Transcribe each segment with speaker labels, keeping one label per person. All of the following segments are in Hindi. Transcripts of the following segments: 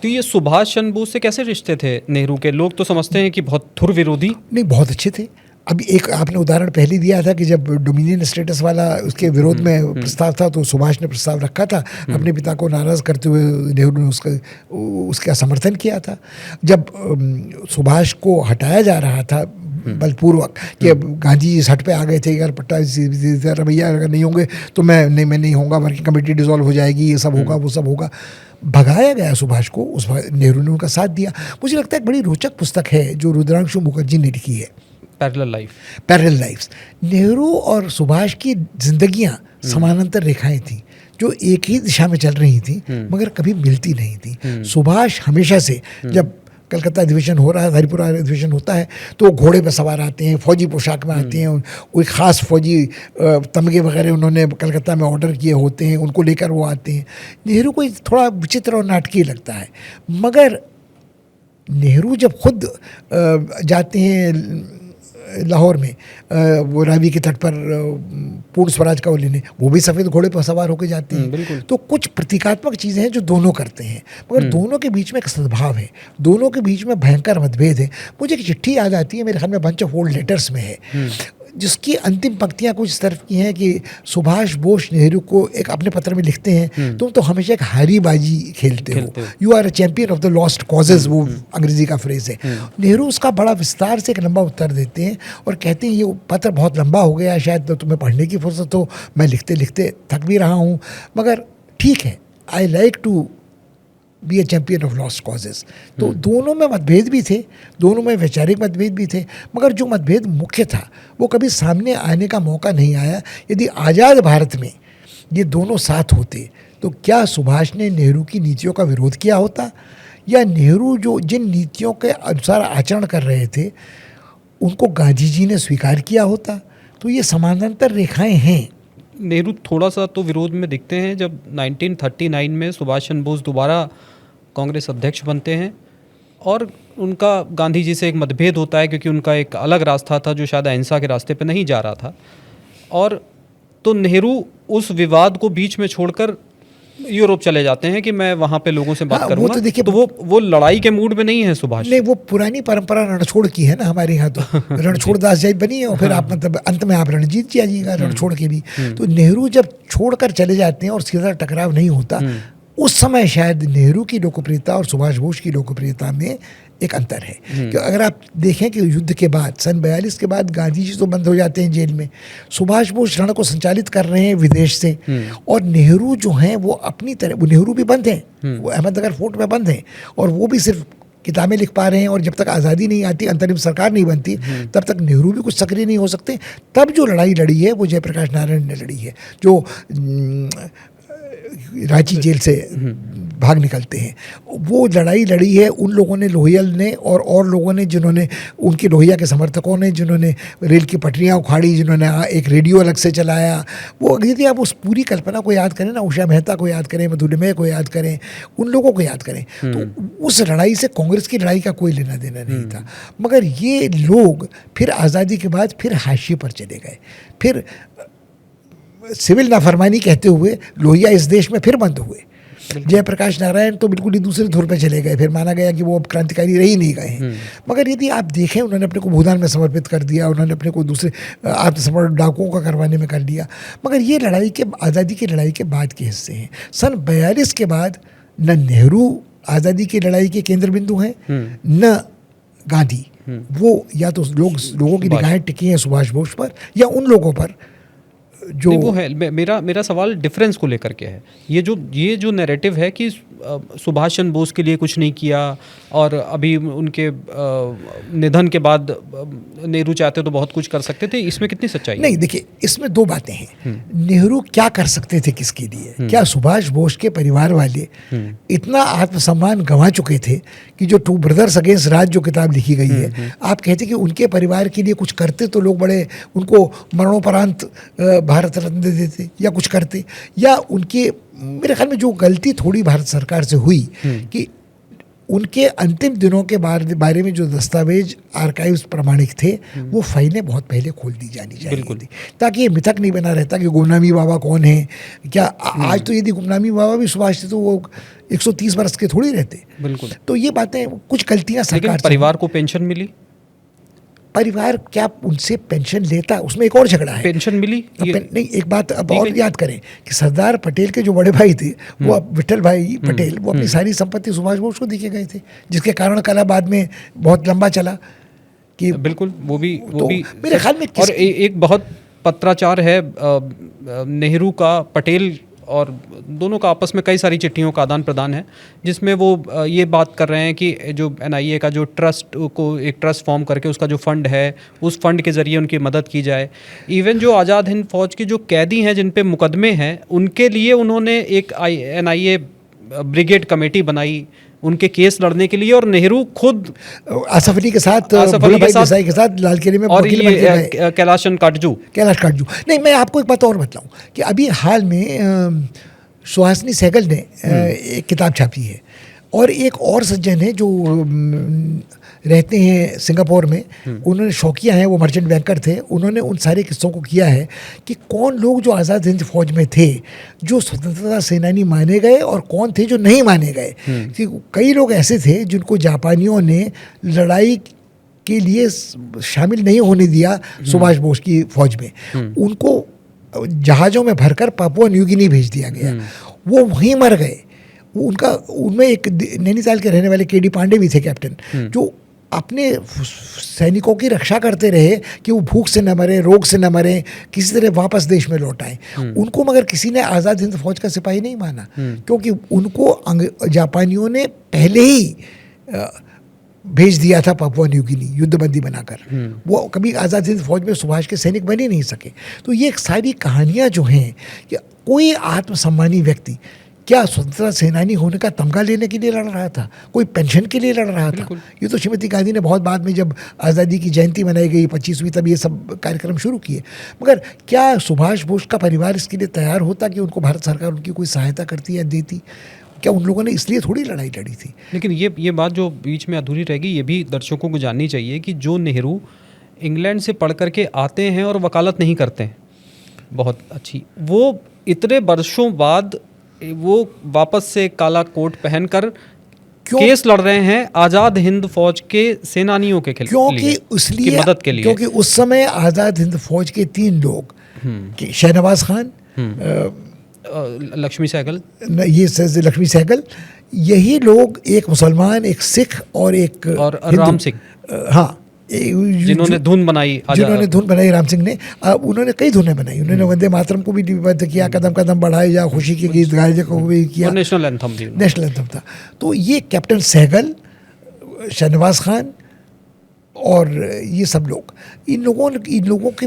Speaker 1: तो ये सुभाष चंद्र बोस से कैसे रिश्ते थे नेहरू के? लोग तो समझते हैं कि बहुत धुर विरोधी।
Speaker 2: नहीं, बहुत अच्छे थे। अभी एक आपने उदाहरण पहले दिया था कि जब डोमिनियन स्टेटस वाला उसके विरोध में प्रस्ताव था तो सुभाष ने प्रस्ताव रखा था अपने पिता को नाराज़ करते हुए, नेहरू ने उसका समर्थन किया था। जब सुभाष को हटाया जा रहा था बलपूर्वक कि अब गांधी जी हट पे आ गए थे, अगर पट्टा रवैया अगर नहीं होंगे तो मैं नहीं होऊंगा, वर्किंग कमेटी डिसॉल्व हो जाएगी, ये सब होगा वो सब होगा, भगाया गया सुभाष को। उस नेहरू ने उनका साथ दिया। मुझे लगता है एक बड़ी रोचक पुस्तक है जो रुद्रांशु मुखर्जी ने लिखी है, पैरेलल लाइफ्स। नेहरू और सुभाष की जिंदगियां समानांतर रेखाएं थी जो एक ही दिशा में चल रही थी मगर कभी मिलती नहीं थी। सुभाष हमेशा से, जब कलकत्ता अधिवेशन हो रहा है, हरिपुरा अधिवेशन होता है, तो घोड़े पर सवार आते हैं, फौजी पोशाक में आते हैं, कोई ख़ास फौजी तमगे वगैरह उन्होंने कलकत्ता में ऑर्डर किए होते हैं, उनको लेकर वो आते हैं। नेहरू को थोड़ा विचित्र और नाटकीय लगता है, मगर नेहरू जब खुद जाते हैं लाहौर में वो रावी के तट पर पूर्ण स्वराज का वो लेने, वो भी सफ़ेद घोड़े पर सवार होकर जाते हैं। तो कुछ प्रतीकात्मक चीज़ें हैं जो दोनों करते हैं, मगर दोनों के बीच में एक सद्भाव है, दोनों के बीच में भयंकर मतभेद है। मुझे एक चिट्ठी याद आती है, मेरे ख्याल में बंच ऑफ ओल्ड लेटर्स में है, जिसकी अंतिम पंक्तियां कुछ इस तरफ की हैं कि सुभाष बोस नेहरू को एक अपने पत्र में लिखते हैं, तुम तो हमेशा एक हारी बाजी खेलते हो, you are a champion of the lost causes, वो अंग्रेजी का फ्रेज है। नेहरू उसका बड़ा विस्तार से एक लंबा उत्तर देते हैं और कहते हैं ये पत्र बहुत लंबा हो गया, शायद तो तुम्हें पढ़ने की फुर्सत हो, मैं लिखते लिखते थक भी रहा हूँ, मगर ठीक है, I like to be a champion of lost causes. तो दोनों में मतभेद भी थे, दोनों में वैचारिक मतभेद भी थे, मगर जो मतभेद मुख्य था वो कभी सामने आने का मौका नहीं आया। यदि आज़ाद भारत में ये दोनों साथ होते तो क्या सुभाष ने नेहरू की नीतियों का विरोध किया होता, या नेहरू जो जिन नीतियों के अनुसार आचरण कर रहे थे उनको गांधी जी ने स्वीकार किया होता? तो ये समानांतर रेखाएं हैं।
Speaker 1: नेहरू थोड़ा सा तो विरोध में दिखते हैं जब 1939 में सुभाष चंद्र बोस दोबारा कांग्रेस अध्यक्ष बनते हैं और उनका गांधी जी से एक मतभेद होता है क्योंकि उनका एक अलग रास्ता था जो शायद अहिंसा के रास्ते पे नहीं जा रहा था, और तो नेहरू उस विवाद को बीच में छोड़कर यूरोप चले जाते हैं कि मैं वहाँ पे लोगों से बात करूँगा।
Speaker 2: तो देखिए,
Speaker 1: तो वो लड़ाई के मूड में नहीं है सुभाष।
Speaker 2: नहीं, वो पुरानी परंपरा रणछोड़ की है ना हमारे यहाँ, तो रणछोड़ दास जी बनी है और फिर आप मतलब अंत में आप रणजीत जी आ जाइएगा रणछोड़ के भी। तो नेहरू जब छोड़कर चले जाते हैं और सीधा टकराव नहीं होता, उस समय शायद नेहरू की लोकप्रियता और सुभाष बोस की लोकप्रियता में एक अंतर है। कि अगर आप देखें कि युद्ध के बाद सन 42 के बाद गांधी जी तो बंद हो जाते हैं जेल में, सुभाष बोस रण को संचालित कर रहे हैं विदेश से, और नेहरू जो हैं वो अपनी तरह, वो नेहरू भी बंद हैं, वो अहमदनगर फोर्ट में बंद हैं और वो भी सिर्फ किताबें लिख पा रहे हैं, और जब तक आज़ादी नहीं आती, अंतरिम सरकार नहीं बनती, तब तक नेहरू भी कुछ सक्रिय नहीं हो सकते। तब जो लड़ाई लड़ी है वो जयप्रकाश नारायण ने लड़ी है, जो रांची जेल से भाग निकलते हैं। वो लड़ाई लड़ी है उन लोगों ने, लोहियल ने और लोगों ने, जिन्होंने, उनके लोहिया के समर्थकों ने, जिन्होंने रेल की पटरियां उखाड़ी, जिन्होंने एक रेडियो अलग से चलाया। वो यदि आप उस पूरी कल्पना को याद करें ना, उषा मेहता को याद करें, मधुलिमय को याद करें, उन लोगों को याद करें, तो उस लड़ाई से कांग्रेस की लड़ाई का कोई लेना देना नहीं था। मगर ये लोग फिर आज़ादी के बाद फिर हाशिए पर चले गए, फिर सिविल नाफरमानी कहते हुए लोहिया इस देश में फिर बंद हुए। जयप्रकाश नारायण तो बिल्कुल ही दूसरे धुर पे चले गए, फिर माना गया कि वो अब क्रांतिकारी रह ही नहीं गए हैं। मगर यदि आप देखें, उन्होंने अपने को भूदान में समर्पित कर दिया, उन्होंने अपने को दूसरे आत्मसमर्पण डाकुओं का करवाने में कर दिया। मगर ये लड़ाई के, आज़ादी की लड़ाई के बाद के हिस्से हैं। सन 42 के बाद न नेहरू आज़ादी की लड़ाई के केंद्र बिंदु हैं, न गांधी। वो या तो लोगों की निगाहें टिकी हैं सुभाष बोस पर या उन लोगों पर जो
Speaker 1: वो है। मेरा सवाल डिफरेंस को लेकर के है। ये जो नैरेटिव है कि सुभाष चंद्र बोस के लिए कुछ नहीं किया और अभी उनके निधन के बाद नेहरू चाहते तो बहुत कुछ कर सकते थे, इसमें कितनी सच्चाई
Speaker 2: नहीं? देखिए, इसमें दो बातें हैं। नेहरू क्या कर सकते थे किसके लिए? क्या सुभाष बोस के परिवार वाले इतना आत्मसम्मान गंवा चुके थे कि जो टू ब्रदर्स अगेंस्ट राज जो किताब लिखी गई है, आप कहते कि उनके परिवार के लिए कुछ करते तो लोग बड़े उनको मरणोपरांत भारत रत्न दे देते या कुछ करते, या उनके, मेरे ख्याल में जो गलती थोड़ी भारत सरकार से हुई कि उनके अंतिम दिनों के बारे में जो दस्तावेज आर्काइव्स प्रमाणिक थे वो फाइलें बहुत पहले खोल दी जानी चाहिए थी, ताकि ये मिथक नहीं बना रहता कि गुमनामी बाबा कौन है क्या। आज तो यदि गुमनामी बाबा भी सुभाष थे तो वो 130 वर्ष के थोड़ी रहते।
Speaker 1: बिल्कुल।
Speaker 2: तो ये बातें कुछ गलतियां सरकार
Speaker 1: परिवार को पेंशन मिली,
Speaker 2: परिवार क्या उनसे पेंशन लेता, उसमें एक और झगड़ा है।
Speaker 1: पेंशन मिली
Speaker 2: नहीं, एक बात अब और याद करें कि सरदार पटेल के जो बड़े भाई थे वो विठल भाई पटेल, वो अपनी सारी संपत्ति सुभाष बोस को देके गए थे, जिसके कारण कला बाद में बहुत लंबा चला कि
Speaker 1: बिल्कुल वो भी
Speaker 2: मेरे ख्याल में।
Speaker 1: और एक बहुत पत्राचार है नेहरू का पटेल और दोनों का आपस में कई सारी चिट्ठियों का आदान प्रदान है, जिसमें वो ये बात कर रहे हैं कि जो NIA का जो ट्रस्ट को एक ट्रस्ट फॉर्म करके उसका जो फंड है उस फंड के ज़रिए उनकी मदद की जाए। इवन जो आज़ाद हिंद फौज के जो कैदी हैं जिन पे मुकदमे हैं उनके लिए उन्होंने एक NIA ब्रिगेड कमेटी बनाई उनके केस लड़ने के लिए, और नेहरू खुद
Speaker 2: आसफ अली के साथ लाल किले में,
Speaker 1: और ये कैलाश काटजू।
Speaker 2: नहीं, मैं आपको एक बात और बताऊं कि अभी हाल में सुहासिनी सहगल ने एक किताब छापी है, और एक और सज्जन है जो रहते हैं सिंगापुर में, उन्होंने शौकिया हैं, वो मर्चेंट बैंकर थे, उन्होंने उन सारे किस्सों को किया है कि कौन लोग जो आज़ाद हिंद फौज में थे जो स्वतंत्रता सेनानी माने गए और कौन थे जो नहीं माने गए। कि कई लोग ऐसे थे जिनको जापानियों ने लड़ाई के लिए शामिल नहीं होने दिया सुभाष बोस की फौज में, उनको जहाज़ों में भरकर पापुआ न्यू गिनी भेज दिया गया, वो वहीं मर गए। उनमें एक नैनीताल के रहने वाले KD पांडे भी थे कैप्टन, जो अपने सैनिकों की रक्षा करते रहे कि वो भूख से न मरे, रोग से न मरे, किसी तरह वापस देश में लौट आए। उनको मगर किसी ने आज़ाद हिंद फौज का सिपाही नहीं माना, क्योंकि उनको जापानियों ने पहले ही भेज दिया था पापुआ न्यू गिनी युद्धबंदी बनाकर। वो कभी आज़ाद हिंद फौज में सुभाष के सैनिक बन ही नहीं सके। तो ये सारी कहानियाँ जो हैं कि कोई आत्मसम्मानी व्यक्ति क्या स्वतंत्रता सेनानी होने का तमगा लेने के लिए लड़ रहा था, कोई पेंशन के लिए लड़ रहा था। ये तो श्रीमती गांधी ने बहुत बाद में जब आज़ादी की जयंती मनाई गई 25वीं, तब ये सब कार्यक्रम शुरू किए। मगर क्या सुभाष बोस का परिवार इसके लिए तैयार होता कि उनको भारत सरकार उनकी कोई सहायता करती या देती? क्या उन लोगों ने इसलिए थोड़ी लड़ाई लड़ी थी?
Speaker 1: लेकिन ये बात जो बीच में अधूरी रह गई, ये भी दर्शकों को जाननी चाहिए कि जो नेहरू इंग्लैंड से पढ़ करके आते हैं और वकालत नहीं करते हैं बहुत अच्छी, वो इतने वर्षों बाद वो वापस से काला कोट पहनकर केस लड़ रहे हैं आज़ाद हिंद फौज के सेनानियों के खिलाफ,
Speaker 2: क्योंकि मदद के लिए। क्योंकि उस समय आज़ाद हिंद फौज के 3 लोग, शहनवाज खान,
Speaker 1: लक्ष्मी सहगल,
Speaker 2: लक्ष्मी सहगल, यही लोग, एक मुसलमान, एक सिख और एक
Speaker 1: राम सिंह,
Speaker 2: हाँ,
Speaker 1: जिन्होंने धुन बनाई
Speaker 2: राम सिंह ने। उन्होंने कई धुनें बनाई। उन्होंने वंदे मातरम को भी निबद्ध किया, कदम कदम बढ़ाए जा, खुशी के गीत गाए जा को भी किया,
Speaker 1: नेशनल एंथम था।
Speaker 2: तो ये कैप्टन सहगल, शहनवाज खान और ये सब लोग, इन लोगों के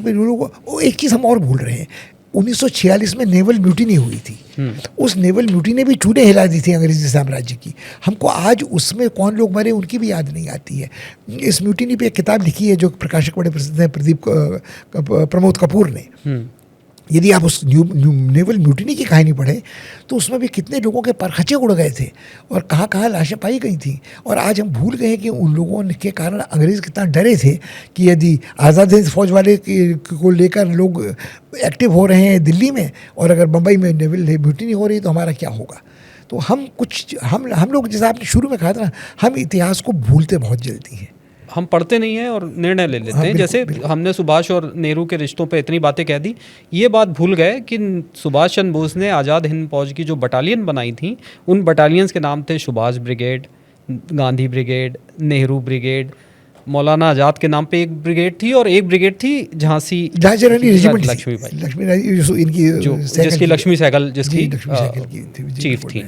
Speaker 2: एक चीज़ हम और भूल रहे हैं, 1946 में नेवल म्यूटिनी हुई थी। उस नेवल म्यूटिनी ने भी चूड़े हिला दी थी अंग्रेजी साम्राज्य की। हमको आज उसमें कौन लोग मरे उनकी भी याद नहीं आती है। इस म्यूटिनी पे एक किताब लिखी है जो प्रकाशक बड़े प्रसिद्ध हैं, प्रमोद कपूर ने। यदि आप उस नेवल म्यूटिनी की कहानी पढ़ें तो उसमें भी कितने लोगों के परखचे उड़ गए थे और कहाँ कहाँ लाशें पाई गई थी। और आज हम भूल गए कि उन लोगों के कारण अंग्रेज़ कितना डरे थे कि यदि आज़ाद हिंद फौज वाले को लेकर लोग एक्टिव हो रहे हैं दिल्ली में और अगर बम्बई में नेवल म्यूटिनी हो रही तो हमारा क्या होगा। तो हम लोग, जैसा आपने शुरू में कहा था ना, हम इतिहास को भूलते बहुत जल्दी हैं,
Speaker 1: हम पढ़ते नहीं हैं और निर्णय ले लेते हैं। जैसे हमने सुभाष और नेहरू के रिश्तों पे इतनी बातें कह दी, ये बात भूल गए कि सुभाष चंद्र बोस ने आज़ाद हिंद फौज की जो बटालियन बनाई थी, उन बटालियंस के नाम थे Subhash brigade, Gandhi brigade, Nehru brigade, मौलाना आज़ाद के नाम पे एक ब्रिगेड थी और एक ब्रिगेड थी झांसी
Speaker 2: लक्ष्मीबाई,
Speaker 1: जिसकी लक्ष्मी सहगल चीफ थी।